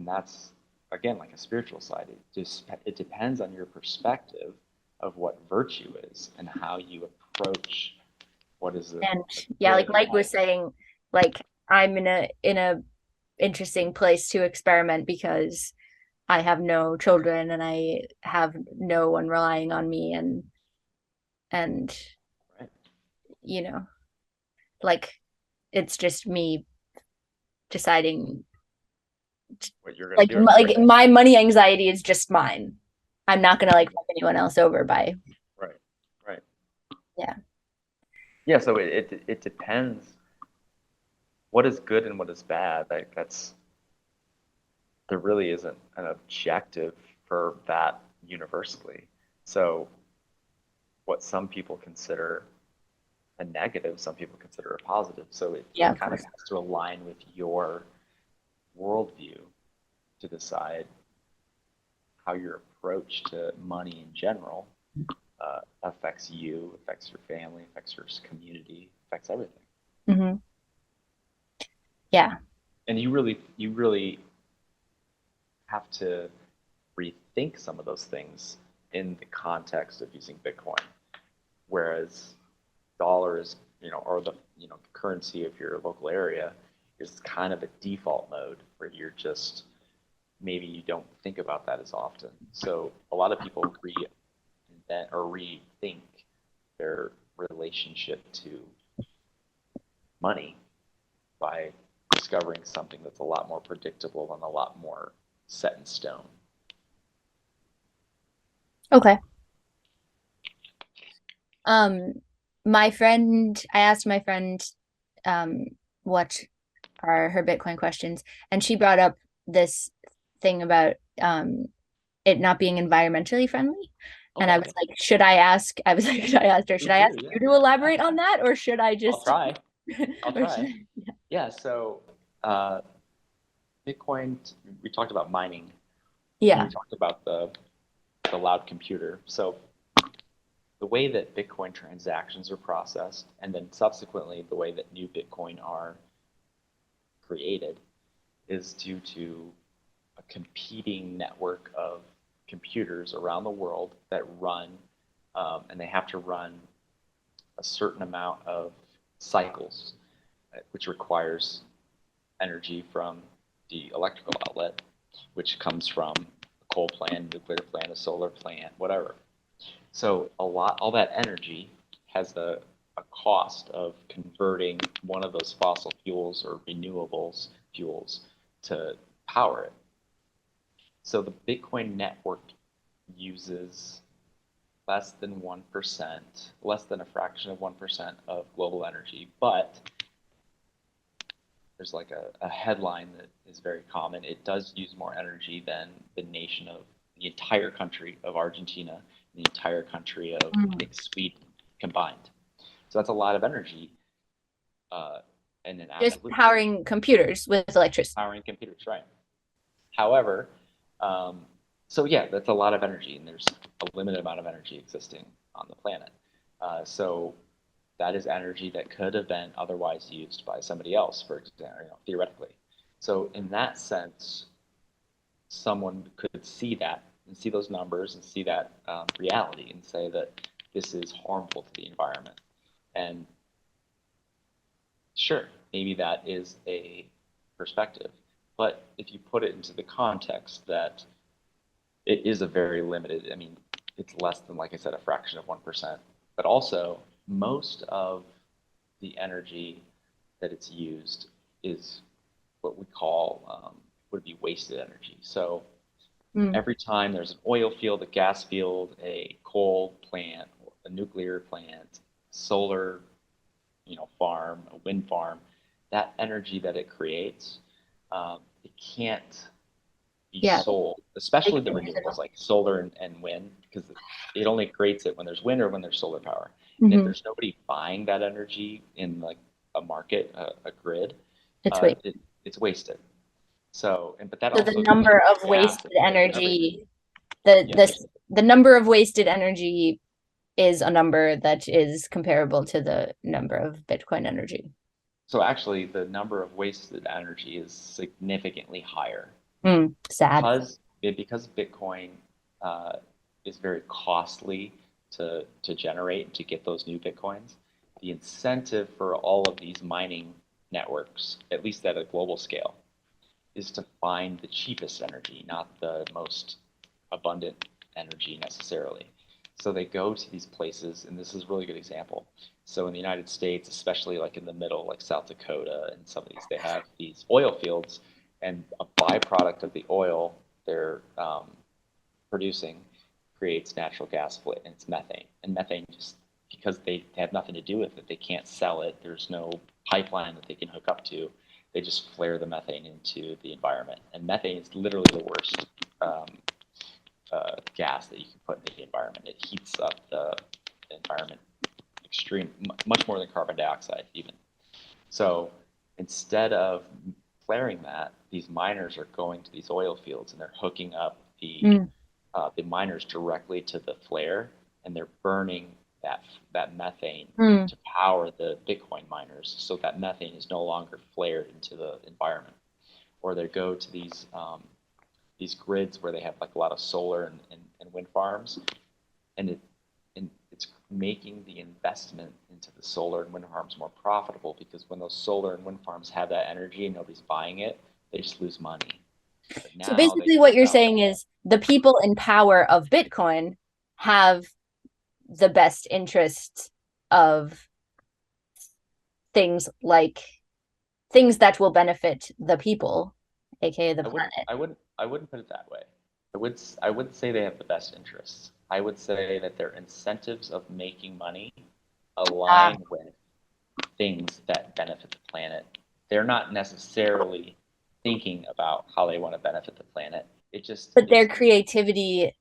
that's again like a spiritual side. It depends on your perspective of what virtue is and how you approach what is and like Mike was saying, like I'm in a interesting place to experiment because I have no children and I have no one relying on me, and like it's just me deciding what you're gonna do. Like my money anxiety is just mine. I'm not gonna like fuck anyone else over by right. Yeah. So it depends what is good and what is bad. Like there really isn't an objective for that universally. So what some people consider a negative, some people consider a positive. So it kind of has to align with your worldview to decide how your approach to money in general affects you, affects your family, affects your community, affects everything. Mm-hmm. Yeah. And you really have to rethink some of those things in the context of using Bitcoin. Whereas dollar is, or the currency of your local area is kind of a default mode where you're just, maybe you don't think about that as often. So a lot of people reinvent or rethink their relationship to money by discovering something that's a lot more predictable and a lot more set in stone. Okay. I asked my friend what are her Bitcoin questions, and she brought up this thing about it not being environmentally friendly. And I was like, should I ask? I was like, I asked her, should I ask you to elaborate on that, or should I just? I'll try. Yeah. So Bitcoin, we talked about mining. Yeah. We talked about the cloud computer. So the way that Bitcoin transactions are processed, and then subsequently the way that new Bitcoin are created, is due to a competing network of computers around the world that run, and they have to run a certain amount of cycles, which requires energy from the electrical outlet, which comes from a coal plant, nuclear plant, a solar plant, whatever. So all that energy has a cost of converting one of those fossil fuels or renewables fuels to power it. So the Bitcoin network uses less than 1%, less than a fraction of 1% of global energy, but there's like a headline that is very common. It does use more energy than the nation of the entire country of Argentina, the entire country of Sweden combined. So that's a lot of energy. And then just powering computers with electricity. Powering computers, right. However, so yeah, that's a lot of energy, and there's a limited amount of energy existing on the planet. So that is energy that could have been otherwise used by somebody else, for example, theoretically. So in that sense, someone could see that and see those numbers and see that reality and say that this is harmful to the environment. And sure, maybe that is a perspective. But if you put it into the context that it is a very limited, I mean, it's less than, like I said, a fraction of 1%, but also most of the energy that it's used is what we call would be wasted energy. So every time there's an oil field, a gas field, a coal plant, a nuclear plant, solar, farm, a wind farm, that energy that it creates, it can't be sold, especially the renewables like solar and wind, because it only creates it when there's wind or when there's solar power. And if there's nobody buying that energy in like a market, a grid, it's wasted. So, but that also the number of wasted energy, the number of wasted energy is a number that is comparable to the number of Bitcoin energy. So actually, the number of wasted energy is significantly higher. Sad. Because Bitcoin is very costly to generate, to get those new Bitcoins, the incentive for all of these mining networks, at least at a global scale, is to find the cheapest energy, not the most abundant energy necessarily. So they go to these places, and this is a really good example. So in the United States, especially like in the middle, like South Dakota and some of these, they have these oil fields, and a byproduct of the oil they're producing creates natural gas and it's methane. And methane, just because they have nothing to do with it, they can't sell it, there's no pipeline that they can hook up to, they just flare the methane into the environment. And methane is literally the worst gas that you can put into the environment. It heats up the environment much more than carbon dioxide even. So instead of flaring that, these miners are going to these oil fields and they're hooking up the miners directly to the flare, and they're burning that methane to power the Bitcoin miners, so that methane is no longer flared into the environment. Or they go to these grids where they have like a lot of solar and wind farms, and it's making the investment into the solar and wind farms more profitable, because when those solar and wind farms have that energy and nobody's buying it, they just lose money. But So now basically what you're sell. saying is the people in power of Bitcoin have the best interests of things that will benefit the people, aka the planet. I wouldn't put it that way. I would say they have the best interests. I would say that their incentives of making money align with things that benefit the planet. They're not necessarily thinking about how they want to benefit the planet. But their creativity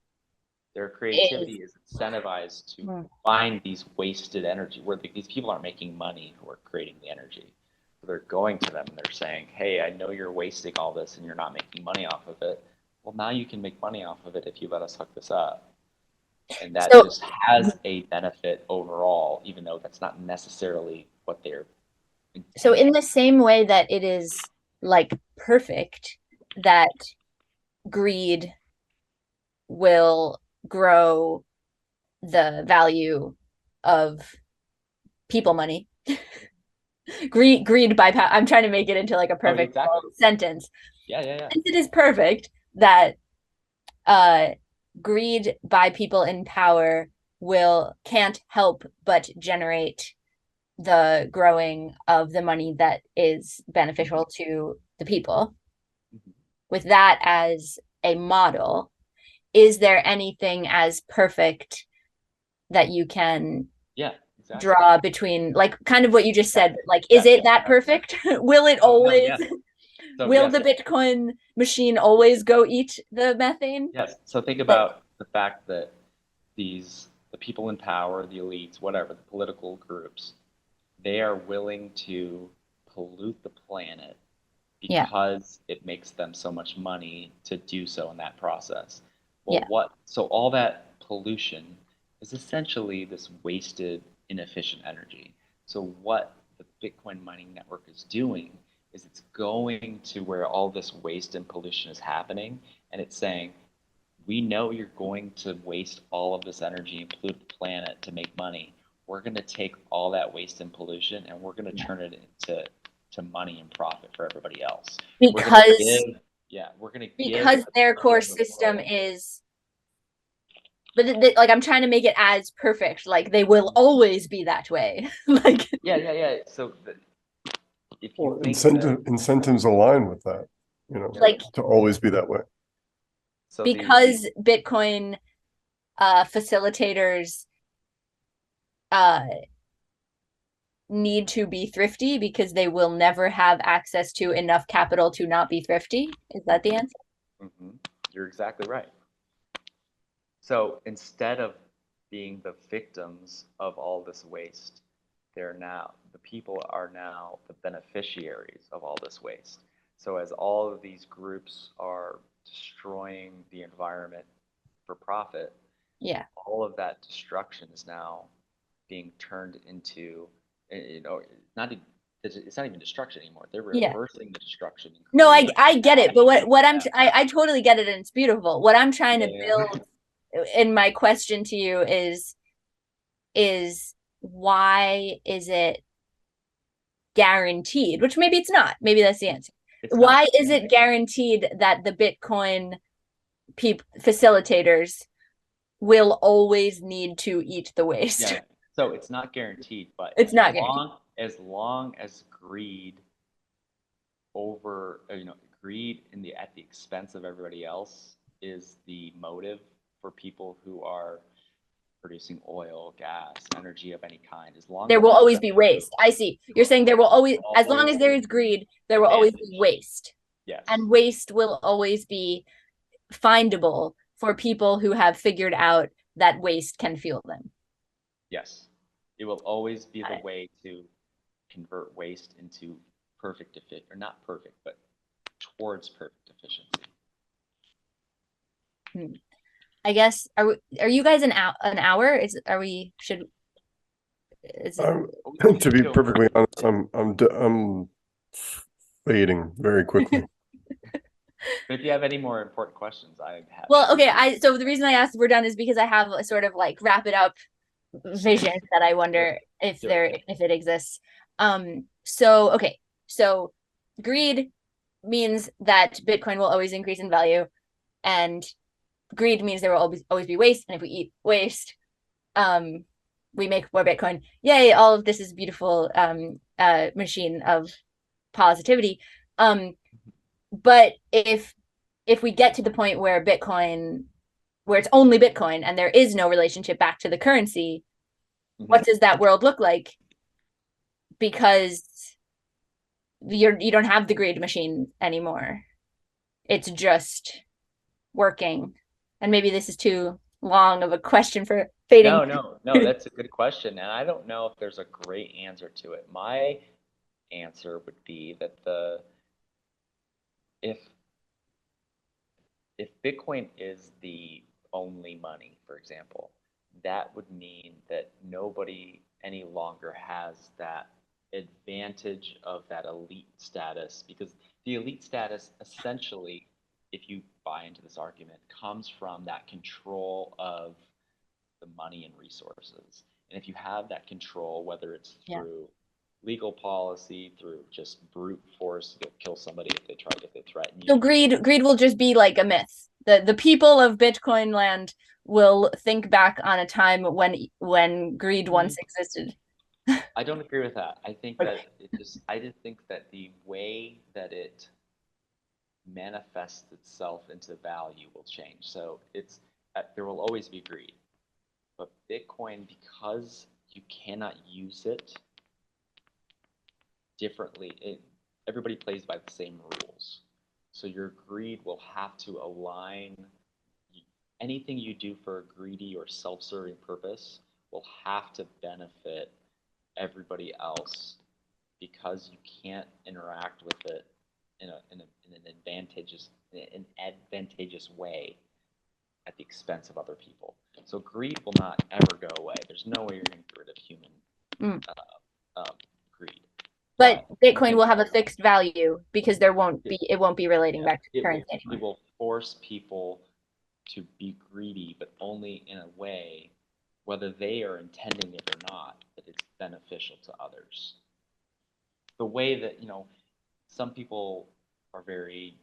is incentivized to find these wasted energy, where these people aren't making money who are creating the energy. So they're going to them and they're saying, hey, I know you're wasting all this and you're not making money off of it. Well, now you can make money off of it if you let us hook this up. And that just has a benefit overall, even though that's not necessarily what they're intending. So in the same way that it is like perfect that greed will grow the value of people money. greed by I'm trying to make it into like a perfect sentence. Yeah. Since it is perfect that greed by people in power can't help but generate the growing of the money that is beneficial to the people. With that as a model, is there anything as perfect that you can draw between, like, kind of what you just said, like, is it that perfect? Will it always will the Bitcoin machine always go eat the methane? Yes. So think about the fact that the people in power, the elites, whatever, the political groups, they are willing to pollute the planet because it makes them so much money to do so in that process. Well, so all that pollution is essentially this wasted, inefficient energy. So what the Bitcoin mining network is doing is it's going to where all this waste and pollution is happening, and it's saying, we know you're going to waste all of this energy and pollute the planet to make money. We're going to take all that waste and pollution and we're going to turn it into money and profit for everybody else. Because because their core system is, but like, I'm trying to make it as perfect, like they will always be that way. Like so if you incentives align with that, like to always be that way. So because Bitcoin facilitators need to be thrifty because they will never have access to enough capital to not be thrifty. Is that the answer? You're exactly right. So instead of being the victims of all this waste, the people are now the beneficiaries of all this waste. So as all of these groups are destroying the environment for profit, all of that destruction is now being turned into, it's not even destruction anymore. They're reversing the destruction. No, I get it, but I totally get it, and it's beautiful. What I'm trying to build in my question to you is why is it guaranteed? Which maybe it's not. Maybe that's the answer. Why is it guaranteed that the Bitcoin facilitators will always need to eat the waste? Yeah. So it's not guaranteed, but it's not guaranteed. As long as greed greed at the expense of everybody else is the motive for people who are producing oil, gas, energy of any kind. As long there will always be waste. I see. You're saying there will always, as long as there is greed, there will always be waste. Yes. And waste will always be findable for people who have figured out that waste can fuel them. Yes. It will always be the way to convert waste into perfect efficiency, or not perfect, but towards perfect efficiency. I guess, are you guys an hour? To be perfectly honest, I'm fading very quickly. But if you have any more important questions, I have. Well, okay. So the reason I asked if we're done is because I have a sort of like wrap it up vision that I wonder if it exists. So so greed means that Bitcoin will always increase in value, and greed means there will always be waste, and if we eat waste, we make more Bitcoin. Yay! All of this is beautiful machine of positivity. But if we get to the point where it's only Bitcoin and there is no relationship back to the currency, what does that world look like? Because you don't have the greed machine anymore. It's just working. And maybe this is too long of a question for fading. No, that's a good question. And I don't know if there's a great answer to it. My answer would be that if Bitcoin is the only money, for example, that would mean that nobody any longer has that advantage of that elite status, because the elite status essentially, if you buy into this argument, comes from that control of the money and resources. And if you have that control, whether it's through legal policy, through just brute force, you'll kill somebody if they threaten you. So greed will just be like a myth. The people of Bitcoin land will think back on a time when greed once existed. I don't agree with that. I think that I just think that the way that it manifests itself into value will change. So there will always be greed, but Bitcoin, because you cannot use it differently, everybody plays by the same rules. So your greed will have to align. Anything you do for a greedy or self-serving purpose will have to benefit everybody else, because you can't interact with it in an advantageous way at the expense of other people. So greed will not ever go away. There's no way you're going to get rid of human greed. But Bitcoin will have a fixed value because it won't be relating back to currency anymore. It will force people to be greedy, but only in a way, whether they are intending it or not, that it's beneficial to others. The way that, some people are they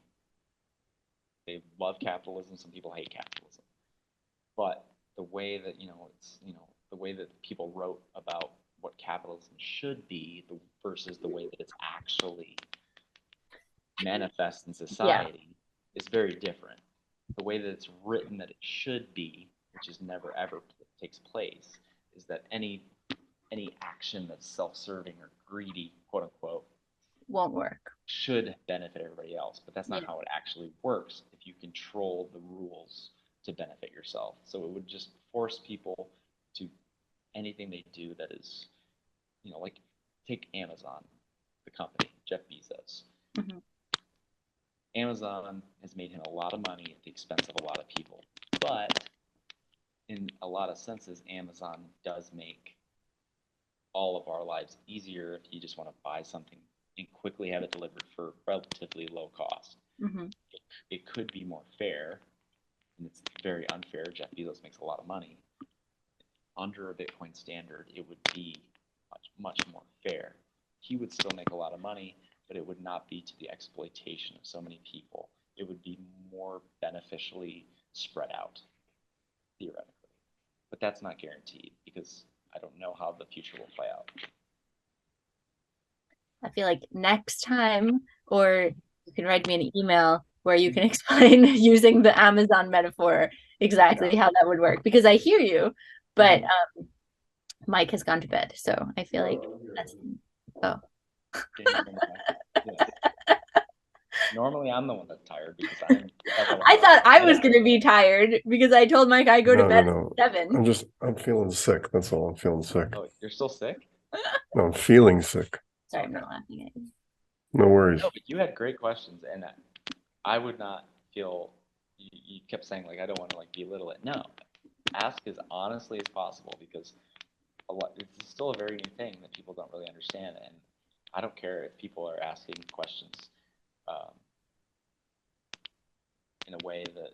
love capitalism, some people hate capitalism. But the way that, the way that people wrote about what capitalism should be versus the way that it's actually manifests in society is very different. The way that it's written that it should be, which is never ever takes place, is that any action that's self-serving or greedy, quote unquote, won't work. Should benefit everybody else, but that's not how it actually works if you control the rules to benefit yourself. So it would just force people to anything they do that is, like take Amazon, the company, Jeff Bezos. Amazon has made him a lot of money at the expense of a lot of people, but in a lot of senses, Amazon does make all of our lives easier if you just want to buy something and quickly have it delivered for relatively low cost. It could be more fair, and it's very unfair. Jeff Bezos makes a lot of money. Under a Bitcoin standard, it would be much more fair. He would still make a lot of money, but it would not be to the exploitation of so many people. It would be more beneficially spread out, theoretically. But that's not guaranteed, because I don't know how the future will play out. I feel like next time, or you can write me an email where you can explain using the Amazon metaphor exactly how that would work, because I hear you, but Mike has gone to bed, so I feel like that's Normally I'm the one that's tired because I thought I was gonna be tired because I told Mike I go to bed at 7. I'm feeling sick. That's all. I'm feeling sick. Oh, you're still sick? No, I'm feeling sick. Sorry, I'm not laughing at you. No worries. No, but you had great questions, and I would not feel. You kept saying like I don't want to like belittle it. No, ask as honestly as possible, because it's still a very new thing that people don't really understand, and I don't care if people are asking questions in a way that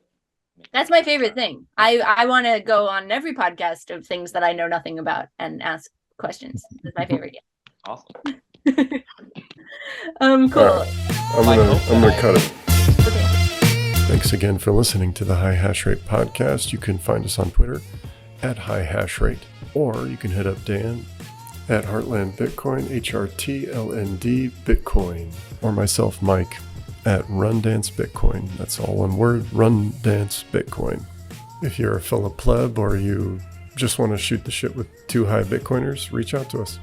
That's my favorite thing. I want to go on every podcast of things that I know nothing about and ask questions. That's my favorite. Awesome. Cool. I'm gonna cut it. Okay. Thanks again for listening to the High Hash Rate podcast. You can find us on Twitter at High Hash Rate, or you can hit up Dan at Heartland Bitcoin, HRTLND Bitcoin, or myself, Mike, at Run Dance Bitcoin. That's all one word, Run Dance Bitcoin. If you're a fellow pleb or you just want to shoot the shit with two high Bitcoiners, reach out to us.